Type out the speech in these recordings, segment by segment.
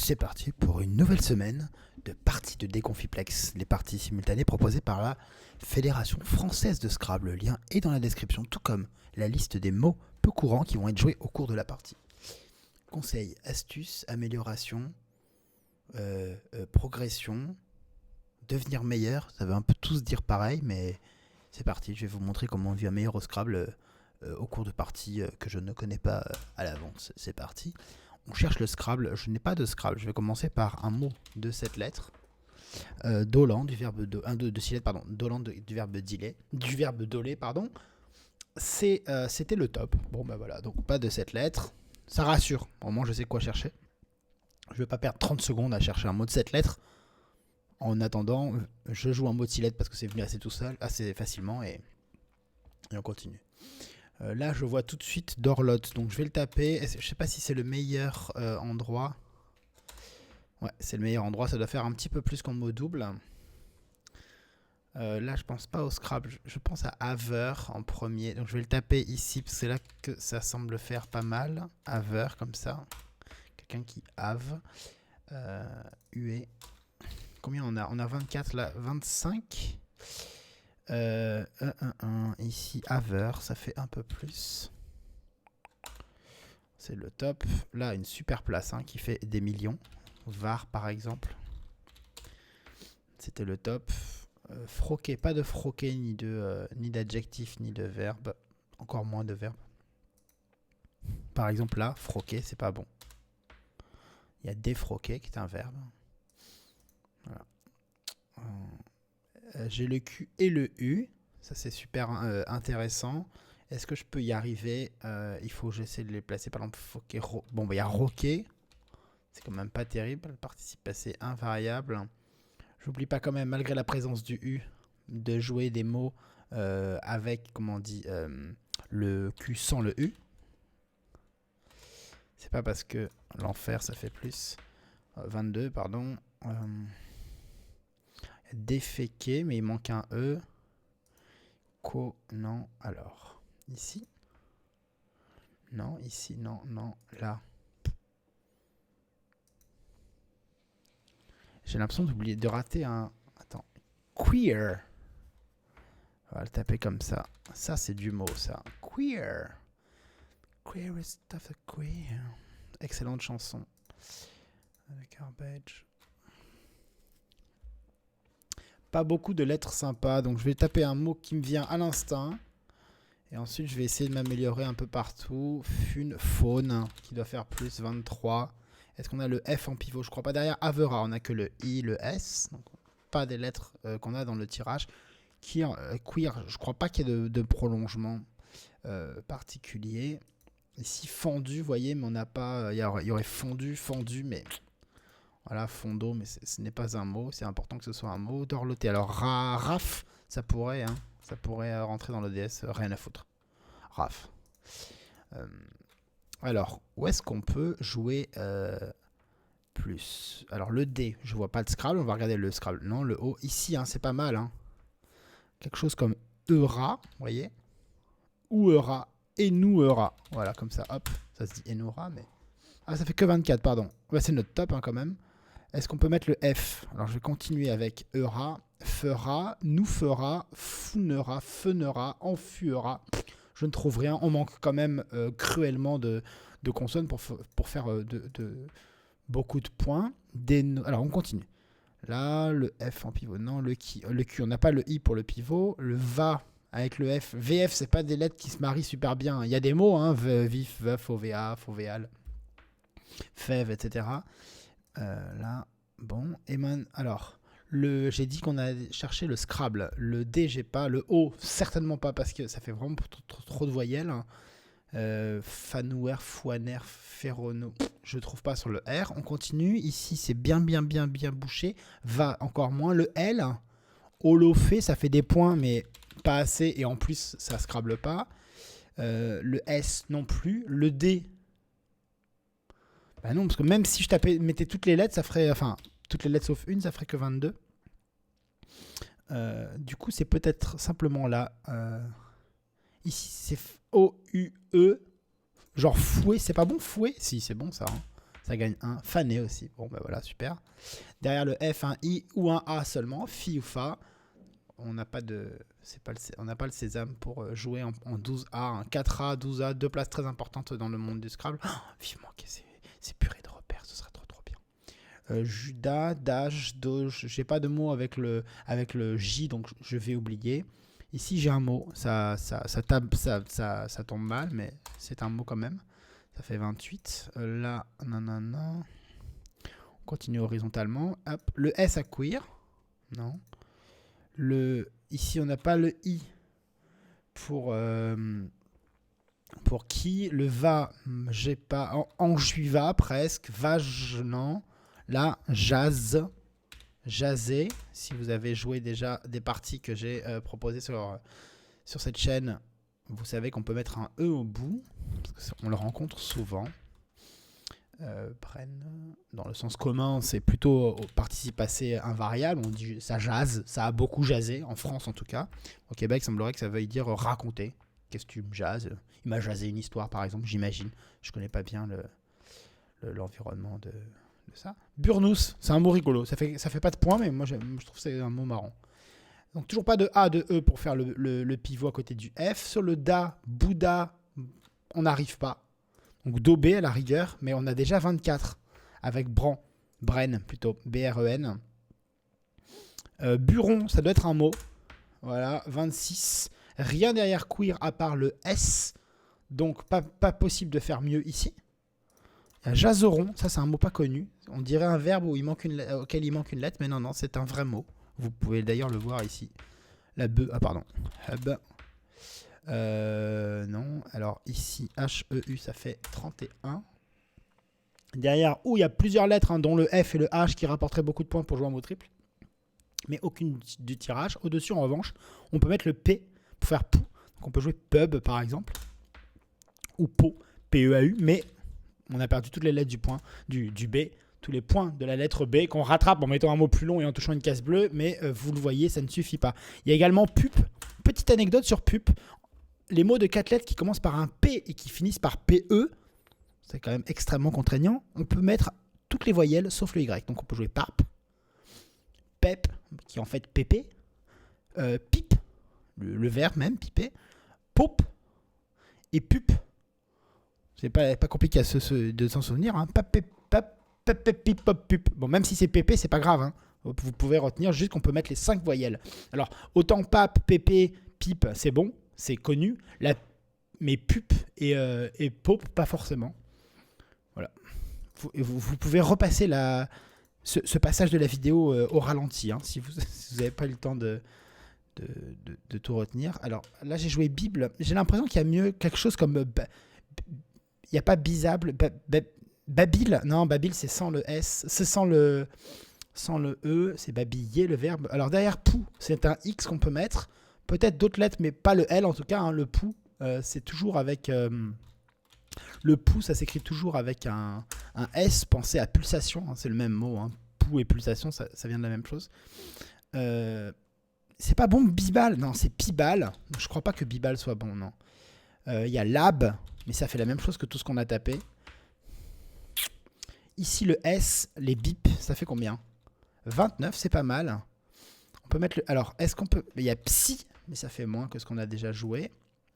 C'est parti pour une nouvelle semaine de parties de Déconfiplex, les parties simultanées proposées par la Fédération française de Scrabble. Le lien est dans la description, tout comme la liste des mots peu courants qui vont être joués au cours de la partie. Conseils, astuces, améliorations, progression, devenir meilleur. Ça veut un peu tous dire pareil, mais c'est parti. Je vais vous montrer comment on devient meilleur au Scrabble au cours de parties que je ne connais pas à l'avance. C'est parti. On cherche le Scrabble. Je n'ai pas de Scrabble. Je vais commencer par un mot de 7 lettres. Dolan, du verbe de 6 lettres, pardon. Dolan du verbe diler. Du verbe doler, pardon. C'était le top. Bon, bah voilà. Donc, pas de 7 lettres. Ça rassure. Au moins, je sais quoi chercher. Je ne vais pas perdre 30 secondes à chercher un mot de 7 lettres. En attendant, je joue un mot de 6 lettres parce que c'est venu assez tout seul, assez facilement. Et on continue. Là, je vois tout de suite Dorlote, donc je vais le taper. Je sais pas si c'est le meilleur endroit. Ouais, c'est le meilleur endroit. Ça doit faire un petit peu plus qu'en mot double. Là, je pense pas au Scrabble. Je pense à Haver en premier. Donc, je vais le taper ici parce que c'est là que ça semble faire pas mal. Haver, comme ça. Quelqu'un qui have. UE. Combien on a? On a 24 là. 25. Ici, Haver, ça fait un peu plus. C'est le top. Là, une super place qui fait des millions. Var, par exemple. C'était le top. Froquer, pas de froquer, ni d'adjectif, ni de verbe. Encore moins de verbe. Par exemple, là, froquer, c'est pas bon. Il y a défroquer, qui est un verbe. Voilà. J'ai le Q et le U. Ça, c'est super intéressant. Est-ce que je peux y arriver? Il faut que j'essaie de les placer. Par exemple, bon, bah, il y a roquer. C'est quand même pas terrible. Le participe passé invariable. J'oublie pas quand même, malgré la présence du U, de jouer des mots avec, comment on dit, le Q sans le U. C'est pas parce que l'enfer, ça fait plus. 22, pardon. Déféquer, mais il manque un E. Non, alors. Ici. Non, ici, non, là. J'ai l'impression d'oublier, de rater un... Attends. Queer. On va le taper comme ça. Ça, c'est du mot, ça. Queer. Queer is stuff a queer. Excellente chanson. Garbage. Pas beaucoup de lettres sympas, donc je vais taper un mot qui me vient à l'instinct. Et ensuite, je vais essayer de m'améliorer un peu partout. Faune, qui doit faire plus 23. Est-ce qu'on a le F en pivot? Je crois pas. Derrière Avera, on a que le I, le S. Donc, pas des lettres qu'on a dans le tirage. Queer, je crois pas qu'il y ait de prolongement particulier. Ici, fendu, vous voyez, mais on n'a pas... Il y aurait fondu, mais... Voilà, fondo, mais ce n'est pas un mot. C'est important que ce soit un mot. Dorloté. Alors, raf, ça pourrait rentrer dans l'ODS. Rien à foutre. Raf. Alors, où est-ce qu'on peut jouer plus? Alors, le D, je vois pas de Scrabble. On va regarder le Scrabble. Non, le O. Ici, c'est pas mal. Quelque chose comme Eura, vous voyez? Ou Eura. Et nous Eura. Voilà, comme ça. Hop, ça se dit Enora, mais... Ah, ça fait que 24, pardon. Ouais, c'est notre top, quand même. Est-ce qu'on peut mettre le F? Alors, je vais continuer avec Eura, fera, nous fera, founera, fenera, enfuera. Je ne trouve rien. On manque quand même cruellement de consonnes pour faire beaucoup de points. Alors, on continue. Là, le F en pivot. Non, le Q. On n'a pas le I pour le pivot. Le va avec le F. VF, c'est pas des lettres qui se marient super bien. Il y a des mots, vif, veuf, OVA, fovéal, fève, etc. Là, bon. Alors, j'ai dit qu'on a cherché le Scrabble. Le D, j'ai pas. Le O, certainement pas parce que ça fait vraiment trop de voyelles. Fanouer, Fouaner, Ferrono. Je trouve pas sur le R. On continue. Ici, c'est bien bouché. Va encore moins. Le L, holofé, ça fait des points, mais pas assez. Et en plus, ça Scrabble pas. Le S non plus. Le D. Bah non, parce que même si je mettais toutes les lettres, ça ferait... Enfin, toutes les lettres sauf une, ça ferait que 22. Du coup, c'est peut-être simplement là. Ici, c'est O-U-E. Genre fouet, c'est pas bon fouet? Si, c'est bon ça. Ça gagne un. Fané aussi. Bon, bah voilà, super. Derrière le F, un I ou un A seulement. Fi ou Fa. On n'a pas de... on n'a pas le sésame pour jouer en 12A. Un 4A, 12A, deux places très importantes dans le monde du Scrabble. Oh, vivement que c'est purée de repères, ce serait trop bien. Judas, Dash, Doge. J'ai pas de mot avec le J, donc je vais oublier. Ici, j'ai un mot. Ça tombe mal, mais c'est un mot quand même. Ça fait 28. Là, non. On continue horizontalement. Hop. Le S à queer. Non. Ici, on n'a pas le I pour qui. Le va, j'ai pas. Enjuiva, presque. Vage, non. Là, jazz. Jazzé. Si vous avez joué déjà des parties que j'ai proposées sur cette chaîne, vous savez qu'on peut mettre un E au bout. Parce on le rencontre souvent. Prennent dans le sens commun, c'est plutôt au participe passé invariable. On dit ça jazz, ça a beaucoup jazzé, en France en tout cas. Au Québec, il semblerait que ça veuille dire raconter. Qu'est-ce que tu me jazzes? Il m'a jazzé une histoire, par exemple, j'imagine. Je connais pas bien l'environnement de ça. Burnous, c'est un mot rigolo. Ça fait pas de point, mais moi je trouve que c'est un mot marrant. Donc toujours pas de A, de E pour faire le pivot à côté du F. Sur le DA, Bouddha, on n'arrive pas. Donc Do B à la rigueur, mais on a déjà 24 avec Bren plutôt, B-R-E-N. Buron, ça doit être un mot. Voilà, 26. Rien derrière queer à part le S. Donc pas possible de faire mieux ici. Il y a jazeron, ça c'est un mot pas connu. On dirait un verbe auquel il manque une lettre, mais non, c'est un vrai mot. Vous pouvez d'ailleurs le voir ici. La B, pardon. Hub. Non, alors ici H-E-U ça fait 31. Derrière où il y a plusieurs lettres dont le F et le H qui rapporteraient beaucoup de points pour jouer en mot triple, mais aucune du tirage. Au-dessus en revanche on peut mettre le P pour faire pou. Donc on peut jouer pub par exemple ou po, P-E-A-U, mais on a perdu toutes les lettres du B, tous les points de la lettre B qu'on rattrape en mettant un mot plus long et en touchant une case bleue, mais vous le voyez, ça ne suffit pas. Il y a également pup. Petite anecdote sur pup. Les mots de 4 lettres qui commencent par un P et qui finissent par PE, c'est quand même extrêmement contraignant. On peut mettre toutes les voyelles sauf le Y. Donc on peut jouer pap, pep, qui est en fait pépé, pipe, le verbe même, piper, pop et pup. C'est pas compliqué de s'en souvenir. Hein. Pip, pop, pup. Bon, même si c'est pépé, c'est pas grave. Hein. Vous pouvez retenir juste qu'on peut mettre les 5 voyelles. Alors, autant pap, pépé, pipe, c'est bon. C'est connu, mais pup et pop, pas forcément. Voilà. Vous pouvez repasser ce passage de la vidéo au ralenti, hein, si vous n'avez pas eu le temps de tout retenir. Alors là, j'ai joué Bible. J'ai l'impression qu'il y a mieux quelque chose comme... Il n'y a pas bisable. Babil. Non, Babil, c'est sans le S. C'est sans le E. C'est babiller, le verbe. Alors derrière pou, c'est un X qu'on peut mettre. Peut-être d'autres lettres, mais pas le L en tout cas. Hein, le pou, c'est toujours avec... le pou, ça s'écrit toujours avec un S. Pensez à pulsation, hein, c'est le même mot. Hein. Pou et pulsation, ça vient de la même chose. C'est pas bon, bibal. Non, c'est pibal. Je crois pas que bibal soit bon, non. Il y a lab, mais ça fait la même chose que tout ce qu'on a tapé. Ici, le S, les bips, ça fait combien? 29, c'est pas mal. On peut mettre le... Alors, est-ce qu'on peut... Il y a psy, mais ça fait moins que ce qu'on a déjà joué.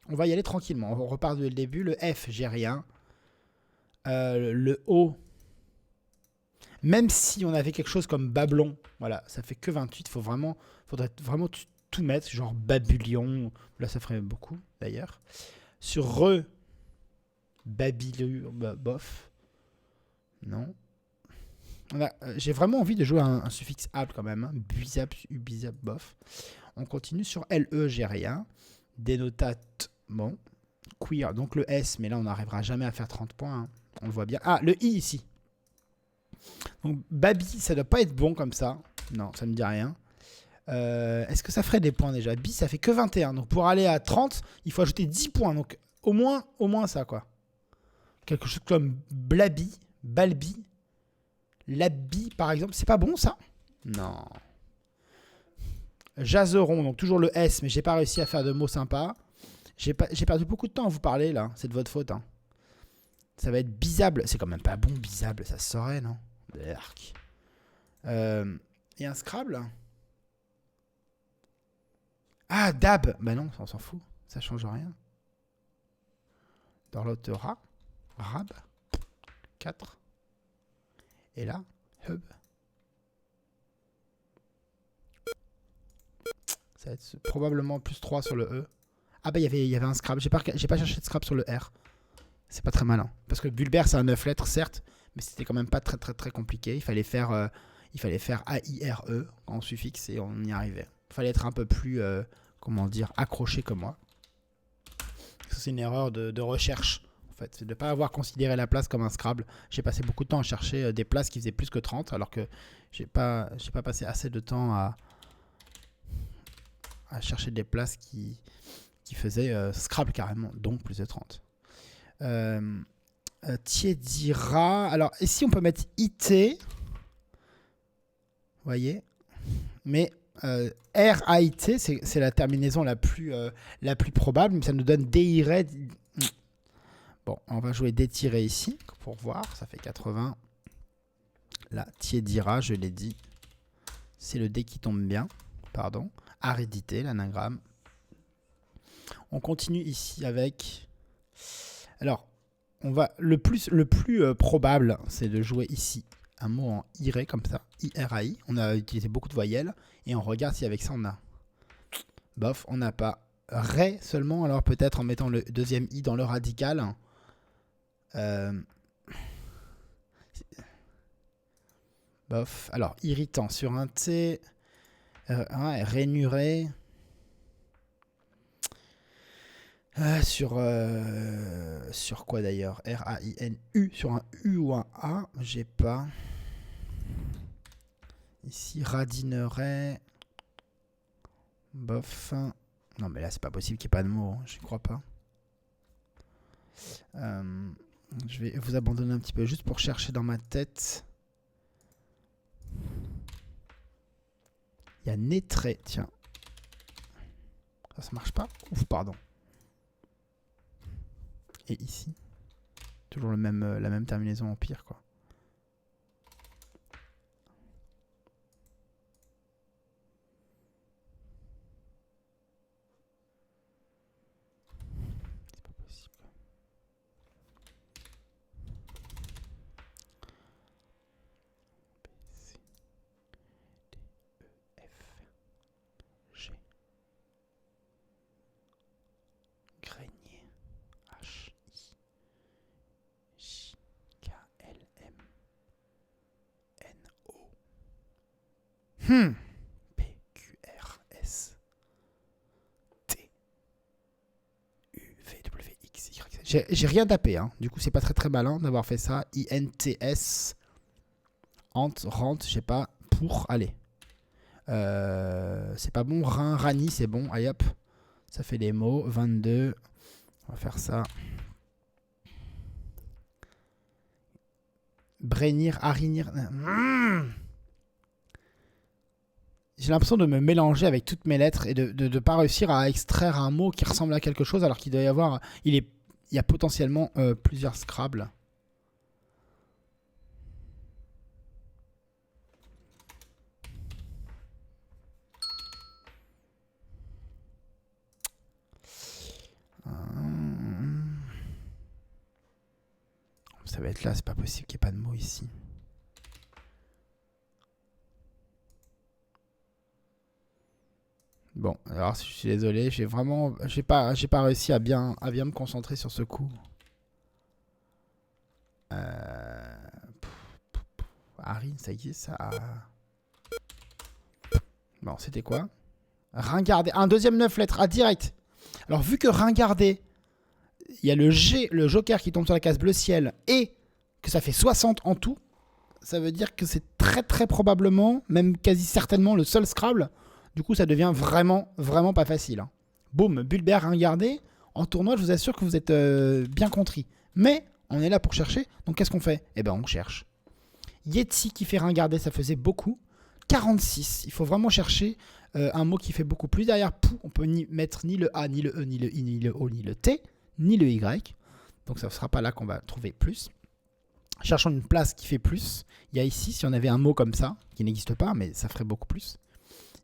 On va y aller tranquillement. On repart du début. Le F, j'ai rien. Le O, même si on avait quelque chose comme Babylon, voilà, ça fait que 28. Faudrait vraiment tout mettre, genre Babylon. Là, ça ferait beaucoup, d'ailleurs. Sur Babylon, bof. Non. J'ai vraiment envie de jouer un suffixe able quand même. Hein. Bizap, ubizap, bof. On continue sur LE, j'ai rien. Dénotate, bon. Queer, donc le S, mais là on n'arrivera jamais à faire 30 points. Hein. On le voit bien. Ah, le I ici. Donc Babi, ça doit pas être bon comme ça. Non, ça me dit rien. Est-ce que ça ferait des points déjà? Bi, ça fait que 21. Donc pour aller à 30, il faut ajouter 10 points. Donc au moins ça, quoi. Quelque chose comme Blabi, Balbi, Labbi, par exemple. C'est pas bon, ça? Non. Jazeron, donc toujours le S, mais j'ai pas réussi à faire de mots sympas. J'ai perdu beaucoup de temps à vous parler, là. C'est de votre faute, hein. Ça va être bisable. C'est quand même pas bon, bisable. Ça se saurait, non? Berk. Et un Scrabble. Ah, Dab. Bah non, on s'en fout. Ça change rien. Dorlotera. Rab. 4. Et là, Hub. Ça va être probablement plus 3 sur le E. Ah bah il y avait un Scrabble. J'ai pas cherché de Scrabble sur le R. C'est pas très malin. Parce que Bulbert, c'est un 9 lettres, certes. Mais c'était quand même pas très compliqué. Il fallait faire A-I-R-E en suffixe et on y arrivait. Il fallait être un peu plus, comment dire, accroché comme moi. C'est une erreur de recherche. En fait, c'est de ne pas avoir considéré la place comme un Scrabble. J'ai passé beaucoup de temps à chercher des places qui faisaient plus que 30, alors que j'ai pas passé assez de temps à chercher des places qui faisaient Scrabble carrément, donc plus de 30. Tiedira. Alors, ici, on peut mettre IT. Vous voyez? Mais R-A-I-T, c'est la terminaison la plus probable, mais ça nous donne D-I-R. Bon, on va jouer d'étirer ici pour voir. Ça fait 80. Là, Tiedira, je l'ai dit. C'est le dé qui tombe bien. Pardon. Aridité, l'anagramme. On continue ici avec... Alors, on va le plus probable, c'est de jouer ici un mot en iré comme ça. I-R-A-I. On a utilisé beaucoup de voyelles. Et on regarde si avec ça on a... Bof, on n'a pas. Ré seulement, alors peut-être en mettant le deuxième I dans le radical. Bof. Alors, irritant sur un T. Rainuré. Sur quoi d'ailleurs? R-A-I-N-U. Sur un U ou un A. J'ai pas. Ici, radinerait. Bof. Non, mais là, c'est pas possible qu'il n'y ait pas de mots. Hein. Je ne crois pas. Je vais vous abandonner un petit peu juste pour chercher dans ma tête. Il y a Nétré, tiens. Ça marche pas? Ouf, pardon. Et ici, toujours la même terminaison en pire, quoi. C'est pas possible. B, C, D, E, F, G. Grenier. H, I, J, K, L, M, N, O. P, Q, R, S, T, U, V, W, X, Y, Z. J'ai rien tapé, hein. Du coup, c'est pas très malin d'avoir fait ça. I, N, T, S. Rente, je sais pas. Pour, allez. C'est pas bon. Rein, Rani, c'est bon. Allez hop. Ça fait les mots. 22. On va faire ça. Brénir, harinir. J'ai l'impression de me mélanger avec toutes mes lettres et de ne pas réussir à extraire un mot qui ressemble à quelque chose alors qu'il doit y avoir... Il y a potentiellement plusieurs Scrabble. Ça va être là, c'est pas possible qu'il n'y ait pas de mots ici. Bon, alors je suis désolé, j'ai pas réussi à bien me concentrer sur ce coup. Harine, ça existe, ça. Bon, c'était quoi? Ringarder, un deuxième 9 lettres, ah direct. Alors vu que ringarder, il y a le G, le joker qui tombe sur la case bleu ciel, et que ça fait 60 en tout, ça veut dire que c'est très probablement, même quasi certainement, le seul Scrabble. Du coup, ça devient vraiment pas facile. Hein. Boum, Bulbert ringardé. En tournoi, je vous assure que vous êtes bien contrit. Mais on est là pour chercher, donc qu'est-ce qu'on fait? Eh ben, on cherche. Yeti qui fait ringarder, ça faisait beaucoup. 46, il faut vraiment chercher un mot qui fait beaucoup plus. Derrière, pou, on peut mettre ni le A, ni le E, ni le I, ni le O, ni le T, ni le Y. Donc ça ne sera pas là qu'on va trouver plus. Cherchons une place qui fait plus. Il y a ici, si on avait un mot comme ça, qui n'existe pas, mais ça ferait beaucoup plus.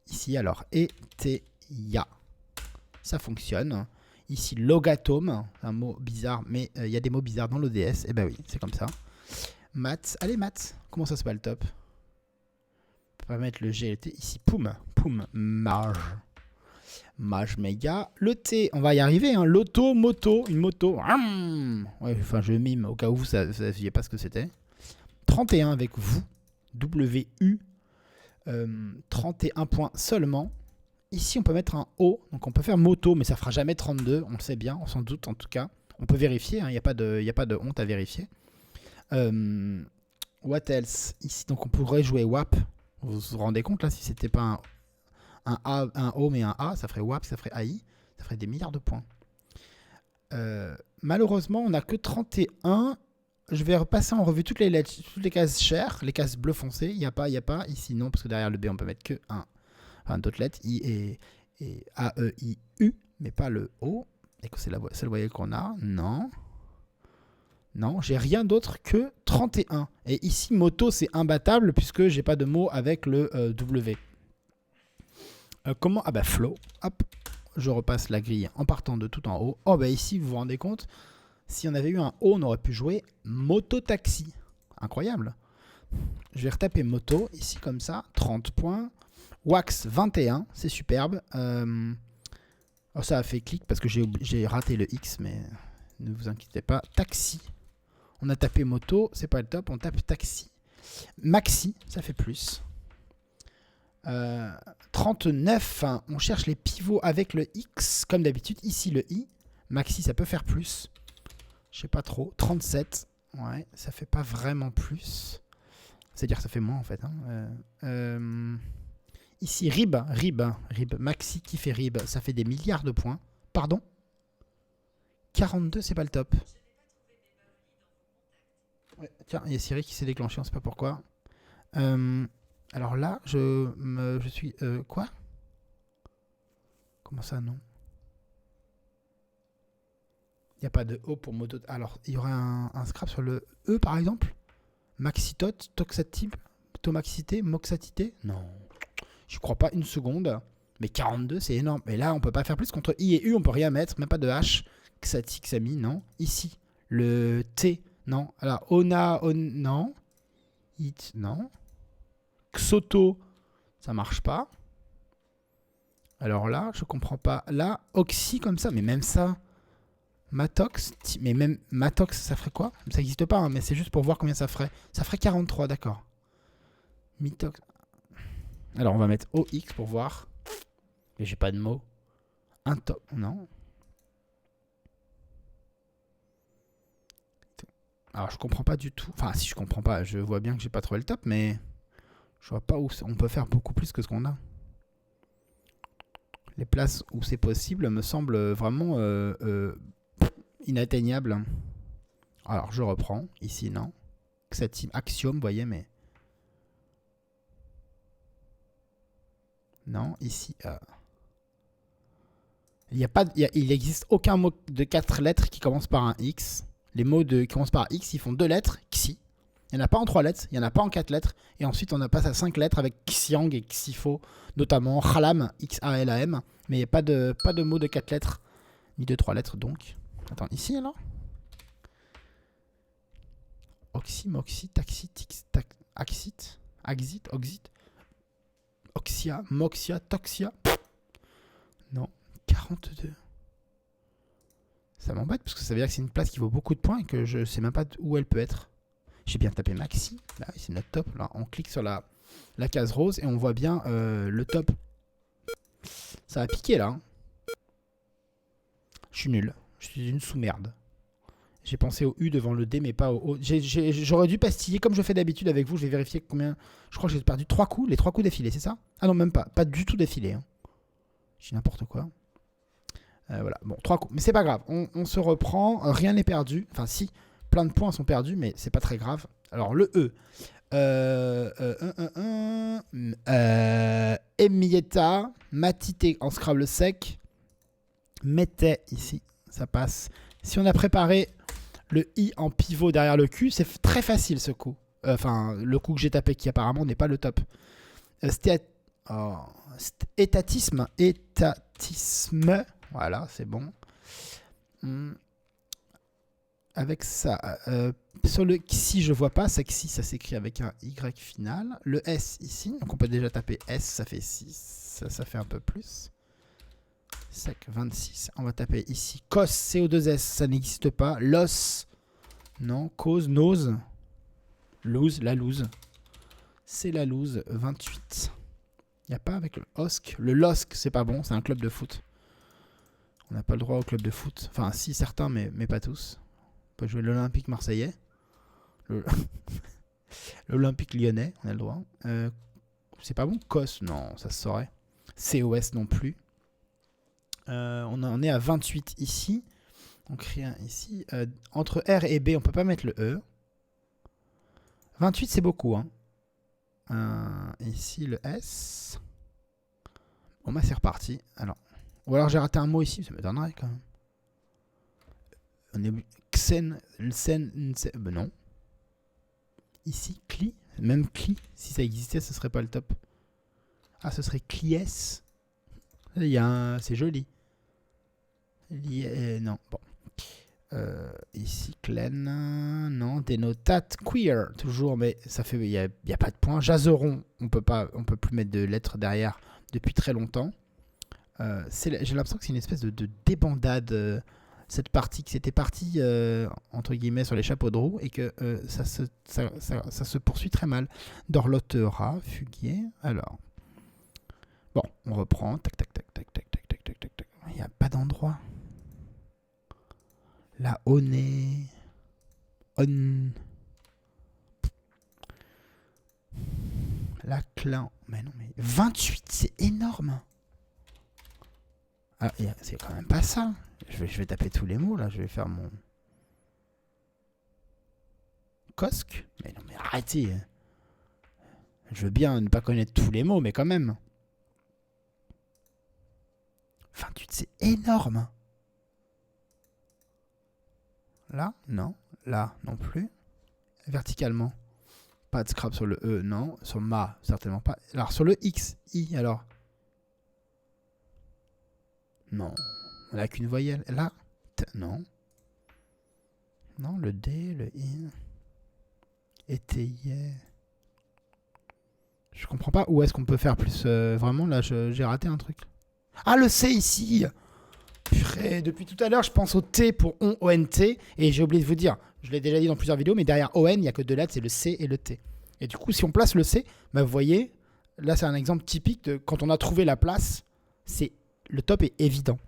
Ici, alors, ETIA. Ça fonctionne. Ici, logatome, un mot bizarre, mais il y a des mots bizarres dans l'ODS. Eh ben oui, c'est comme ça. Maths. Allez, maths. Comment ça se passe le top? On peut pas mettre le G et le T. Ici, poum. Poum. Marge. Mage méga. Le T, on va y arriver. Hein. L'auto, moto. Une moto. Ouais, enfin, je mime au cas où vous ne saviez pas ce que c'était. 31 avec vous. WU. 31 points seulement. Ici, on peut mettre un O. Donc, on peut faire moto, mais ça fera jamais 32. On le sait bien, on s'en doute en tout cas. On peut vérifier. Il n'y a pas de honte à vérifier. What else? Ici, donc, on pourrait jouer WAP. Vous vous rendez compte là, si c'était pas un O mais un A, ça ferait WAP, ça ferait AI, ça ferait des milliards de points. Malheureusement, on n'a que 31. Je vais repasser en revue toutes les cases chères, les cases bleu foncé. Il n'y a pas. Ici, non, parce que derrière le B, on peut mettre que d'autres lettres, I et A, E, I, U, mais pas le O. Et que c'est la seule voyelle qu'on a. Non. Non, j'ai rien d'autre que 31. Et ici, moto, c'est imbattable puisque j'ai pas de mot avec le W. Comment? Ah bah flow. Hop, je repasse la grille en partant de tout en haut. Oh bah ici, vous vous rendez compte, si on avait eu un O, on aurait pu jouer moto-taxi. Incroyable. Je vais retaper moto, ici comme ça, 30 points. Wax 21, c'est superbe. Oh, ça a fait clic parce que j'ai raté le X, mais ne vous inquiétez pas. Taxi. On a tapé moto, c'est pas le top, on tape taxi. Maxi, ça fait plus. 39, hein, on cherche les pivots avec le X, comme d'habitude. Ici le I. Maxi, ça peut faire plus. Je sais pas trop. 37, ouais, ça fait pas vraiment plus. C'est-à-dire que ça fait moins en fait. Hein. Ici, rib. Maxi qui fait rib, ça fait des milliards de points. Pardon? 42, c'est pas le top. Ouais, tiens, il y a Siri qui s'est déclenché, on sait pas pourquoi. Alors là, je suis... quoi? Comment ça, non? Il n'y a pas de O pour moto. Alors, il y aurait un scrap sur le E, par exemple? Maxitot, toxatib, tomaxité, moxatité? Non. Je crois pas une seconde. Mais 42, c'est énorme. Mais là, on peut pas faire plus. Contre I et U, on peut rien mettre. Même pas de H. Xati, Xami, non. Ici, le T, non. Alors, Ona, non. It, non. Xoto, ça marche pas. Alors là, je comprends pas. Là, Oxy comme ça, mais même ça. Matox, mais même Matox, ça ferait quoi? Ça n'existe pas, hein, mais c'est juste pour voir combien ça ferait. Ça ferait 43, d'accord. Mitox. Alors on va mettre OX pour voir. Mais j'ai pas de mots. Un top, non. Alors je comprends pas du tout. Enfin, si je comprends pas, je vois bien que j'ai pas trouvé le top, mais je vois pas où on peut faire beaucoup plus que ce qu'on a. Les places où c'est possible me semblent vraiment inatteignables. Alors je reprends. Ici, non. Xatim, Axiom, vous voyez, mais... Non, ici... il n'existe aucun mot de 4 lettres qui commence par un X. Les mots qui commencent par X, ils font 2 lettres, Xi. Il n'y en a pas en 3 lettres, il n'y en a pas en 4 lettres. Et ensuite, on passe à 5 lettres avec Xiang et Xifo, notamment Khalam, X-A-L-A-M. Mais il n'y a pas de mots de 4 lettres, ni de 3 lettres donc. Attends, ici alors? Oxy, Moxy, Taxi, Axit, Axit, Oxit, Oxia, Moxia, Toxia. Non, 42. Ça m'embête parce que ça veut dire que c'est une place qui vaut beaucoup de points et que je sais même pas où elle peut être. J'ai bien tapé Maxi. Bah oui, c'est notre top. Là, on clique sur la case rose et on voit bien le top. Ça a piqué là. Hein. Je suis nul. Je suis une sous-merde. J'ai pensé au U devant le D, mais pas au O. J'aurais dû pastiller comme je fais d'habitude avec vous. Je vais vérifier combien. Je crois que j'ai perdu 3 coups. Les 3 coups d'affilée, c'est ça? Ah non, même pas. Pas du tout d'affilée. Hein. J'ai n'importe quoi. Voilà. Bon, 3 coups. Mais c'est pas grave. On se reprend. Rien n'est perdu. Enfin, si. Plein de points sont perdus, mais c'est pas très grave. Alors, le E. Emieta. Matité en Scrabble sec. Mettait ici. Ça passe. Si on a préparé le I en pivot derrière le Q, c'est très facile ce coup. Enfin, le coup que j'ai tapé qui apparemment n'est pas le top. Étatisme. Voilà, c'est bon. Avec ça, sur le XI, je vois pas. Sexy, ça s'écrit avec un Y final. Le S ici, donc on peut déjà taper S, ça fait 6. Ça fait un peu plus. Sec, 26. On va taper ici. COS, CO2S, ça n'existe pas. LOS, non. Cause, nose. Lose, la lose. C'est la lose, 28. Il n'y a pas avec le OSC. Le LOSC, c'est pas bon, c'est un club de foot. On n'a pas le droit au club de foot. Enfin, si, certains, mais pas tous. On peut jouer l'Olympique marseillais. L'Olympique lyonnais, on a le droit. C'est pas bon. COS, non, ça se saurait. COS non plus. On en est à 28 ici. On crée un ici. Entre R et B, on peut pas mettre le E. 28, c'est beaucoup. Hein. Ici, le S. Bon, bah, c'est reparti. Alors, ou alors j'ai raté un mot ici, ça m'étonnerait quand même. On est Xen, ben non. Ici, Cli. Même Cli, si ça existait, ce serait pas le top. Ah, ce serait Clies. Il y a un... C'est joli. Non, bon. Ici, Clen. Non, dénotate queer. Toujours, mais ça fait... Il n'y a pas de point. Jazeron, on peut plus mettre de lettres derrière depuis très longtemps. J'ai l'impression que c'est une espèce de débandade, cette partie, que c'était parti, entre guillemets, sur les chapeaux de roue, et que ça se poursuit très mal. Dorlotera, fuguier. Alors, bon, on reprend. Tac, tac, tac, tac, tac, tac, tac, tac, tac, tac. Il n'y a pas d'endroit. La Honnet. La Clan. Mais non, mais 28, c'est énorme. Ah, c'est quand même pas ça. Je vais taper tous les mots là. Je vais faire mon. Cosque. Mais non, mais arrêtez. Je veux bien ne pas connaître tous les mots, mais quand même. 28, c'est énorme. Là, non. Là, non plus. Verticalement. Pas de scrap sur le E, non. Sur ma, certainement pas. Alors, sur le X, I, alors. Non. On n'a qu'une voyelle. Là, non. Non, le D, le I. Étayé. Je comprends pas où est-ce qu'on peut faire plus. Vraiment, là, j'ai raté un truc. Ah, le C ici. Purée, depuis tout à l'heure, je pense au T pour ONT. Et j'ai oublié de vous dire, je l'ai déjà dit dans plusieurs vidéos, mais derrière ON, il n'y a que deux lettres, c'est le C et le T. Et du coup, si on place le C, bah, vous voyez, là, c'est un exemple typique de quand on a trouvé la place, le top est évident.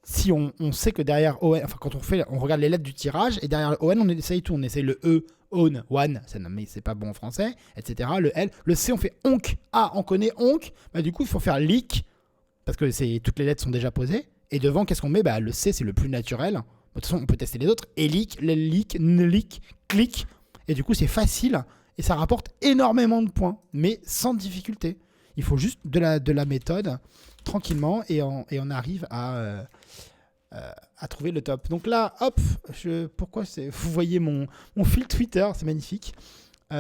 Si on sait que derrière ON, enfin, quand on regarde les lettres du tirage, et derrière le ON, on essaye tout. On essaye le E, ON, one, mais c'est pas bon en français, etc. Le L, le C, on fait onk. Ah, on connaît onk. Bah, du coup, il faut faire leak, parce que toutes les lettres sont déjà posées. Et devant, qu'est-ce qu'on met? Bah, le C, c'est le plus naturel. De toute façon, on peut tester les autres. Elic, leak, nlic, clic. Et du coup, c'est facile. Et ça rapporte énormément de points, mais sans difficulté. Il faut juste de la méthode, tranquillement, et on arrive à trouver le top. Donc là, hop, vous voyez mon fil Twitter, c'est magnifique. Il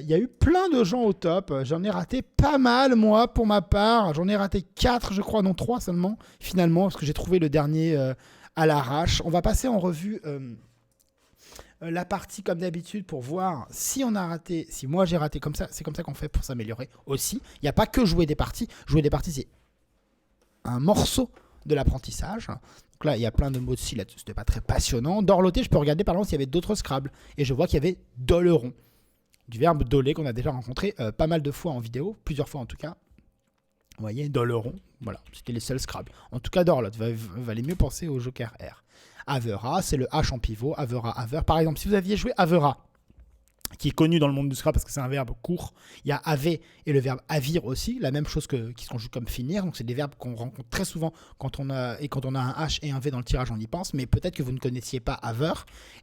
y a eu plein de gens au top. J'en ai raté pas mal, moi, pour ma part. J'en ai raté 4, je crois, non 3 seulement, finalement, parce que j'ai trouvé le dernier à l'arrache. On va passer en revue la partie comme d'habitude pour voir si on a raté, si moi j'ai raté comme ça. C'est comme ça qu'on fait pour s'améliorer aussi. Il n'y a pas que jouer des parties. Jouer des parties, c'est un morceau de l'apprentissage. Donc là, il y a plein de mots de si là-dessus. C'était pas très passionnant. Dorloté, je peux regarder par exemple s'il y avait d'autres Scrabble. Et je vois qu'il y avait doleron. Du verbe doler qu'on a déjà rencontré pas mal de fois en vidéo, plusieurs fois en tout cas. Vous voyez, doleron, voilà, c'était les seuls Scrabble. En tout cas, Dorlot, valait mieux penser au Joker R. Avera, c'est le H en pivot, Avera, Aver. Par exemple, si vous aviez joué Avera, qui est connu dans le monde du Scrabble parce que c'est un verbe court, il y a Ave et le verbe avir aussi, la même chose qui se conjugue comme finir. Donc c'est des verbes qu'on rencontre très souvent quand on a un H et un V dans le tirage, on y pense, mais peut-être que vous ne connaissiez pas Aver.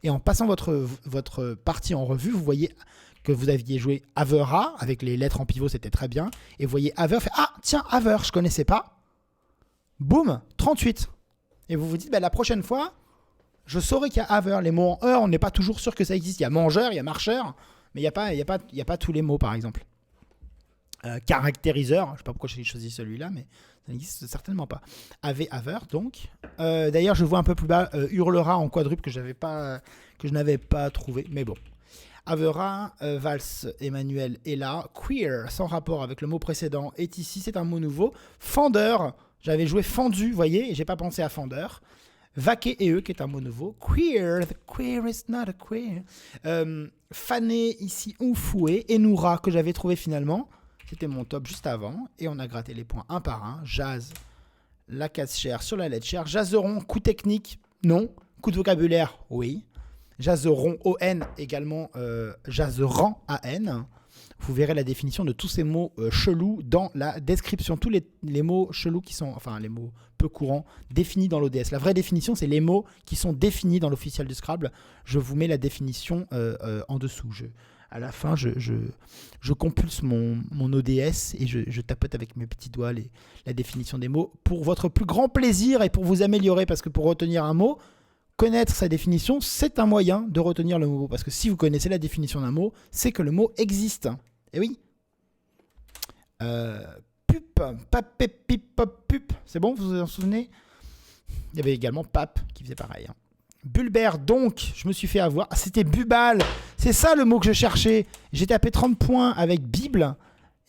Et en passant votre partie en revue, vous voyez que vous aviez joué Avera, avec les lettres en pivot, c'était très bien. Et vous voyez Aver, fait ah tiens, Aver, je connaissais pas. Boum, 38. Et vous vous dites, bah, la prochaine fois, Je saurais qu'il y a haver. Les mots en E, on n'est pas toujours sûr que ça existe. Il y a mangeur, il y a marcheur, mais il n'y a pas tous les mots, par exemple. Caractériseur, je ne sais pas pourquoi j'ai choisi celui-là, mais ça n'existe certainement pas. Haver, donc. D'ailleurs, je vois un peu plus bas hurlera en quadruple que je n'avais pas trouvé, mais bon. Havera, Valse, Emmanuel est là. Queer, sans rapport avec le mot précédent, est ici, c'est un mot nouveau. Fender, j'avais joué fendu, vous voyez, et j'ai pas pensé à fender. Vaquer et eux, qui est un mot nouveau. Queer, the queer is not a queer. Fané, ici, Oufoué. Enoura, que j'avais trouvé finalement. C'était mon top juste avant. Et on a gratté les points un par un. Jazz, la case chère sur la lettre chère. Jazzeron, coup technique, non. Coup de vocabulaire, oui. Jazzeron, O-N, également jazzeran, A-N. Vous verrez la définition de tous ces mots chelous dans la description. Tous les mots chelous qui sont, enfin les mots peu courants, définis dans l'ODS. La vraie définition, c'est les mots qui sont définis dans l'officiel du Scrabble. Je vous mets la définition en dessous. À la fin, je compulse mon ODS et je tapote avec mes petits doigts la définition des mots pour votre plus grand plaisir et pour vous améliorer. Parce que pour retenir un mot, connaître sa définition, c'est un moyen de retenir le mot. Parce que si vous connaissez la définition d'un mot, c'est que le mot existe. Et oui. Pup, papé, pip, pop, pup. C'est bon, vous vous en souvenez? Il y avait également Pape qui faisait pareil. Hein. Bulbert, donc, je me suis fait avoir. Ah, c'était Bubal. C'est ça le mot que je cherchais. J'ai tapé 30 points avec Bible.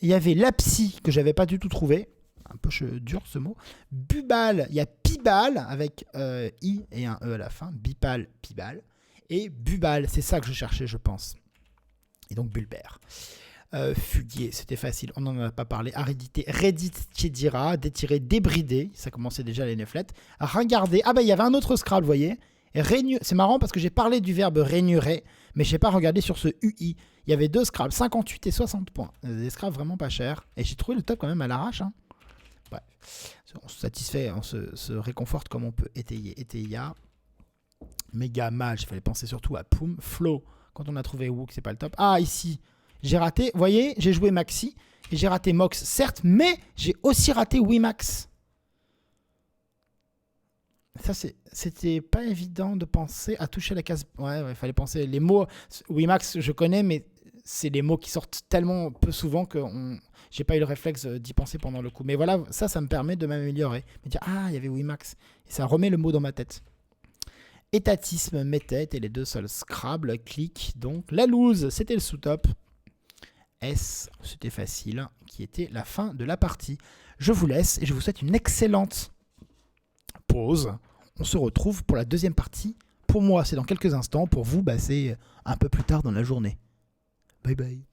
Il y avait Lapsi que j'avais pas du tout trouvé. Un peu dur ce mot. Bubal, il y a Pibal avec I et un E à la fin. Bipal, Pibal. Et Bubal, c'est ça que je cherchais, je pense. Et donc Bulbert. Fuguier, c'était facile, on n'en a pas parlé. Aridité, Reddit, Chedira, détiré, débridé, ça commençait déjà les 9 lettres. Regarder, ah bah il y avait un autre Scrabble, vous voyez. C'est marrant parce que j'ai parlé du verbe rénurer, mais je n'ai pas regardé sur ce UI. Il y avait 2 Scrabble, 58 et 60 points. Des Scrabbles vraiment pas chers. Et j'ai trouvé le top quand même à l'arrache. Hein. Bref, on se satisfait, on se réconforte comme on peut. Eteia, Méga Mage, il fallait penser surtout à Poum. Flo, quand on a trouvé Wook, c'est pas le top. Ah, ici. J'ai raté, vous voyez, j'ai joué Maxi et j'ai raté Mox, certes, mais j'ai aussi raté Wimax. Ça, c'était pas évident de penser à toucher la case. Ouais, il fallait penser. Les mots, Wimax, je connais, mais c'est des mots qui sortent tellement peu souvent que j'ai pas eu le réflexe d'y penser pendant le coup. Mais voilà, ça me permet de m'améliorer. Me dire, ah, il y avait Wimax. Et ça remet le mot dans ma tête. Étatisme, mes têtes et les 2 seuls Scrabble, clic. Donc, la loose, c'était le sous-top. S, c'était facile, qui était la fin de la partie. Je vous laisse et je vous souhaite une excellente pause. On se retrouve pour la deuxième partie. Pour moi, c'est dans quelques instants. Pour vous, c'est un peu plus tard dans la journée. Bye bye.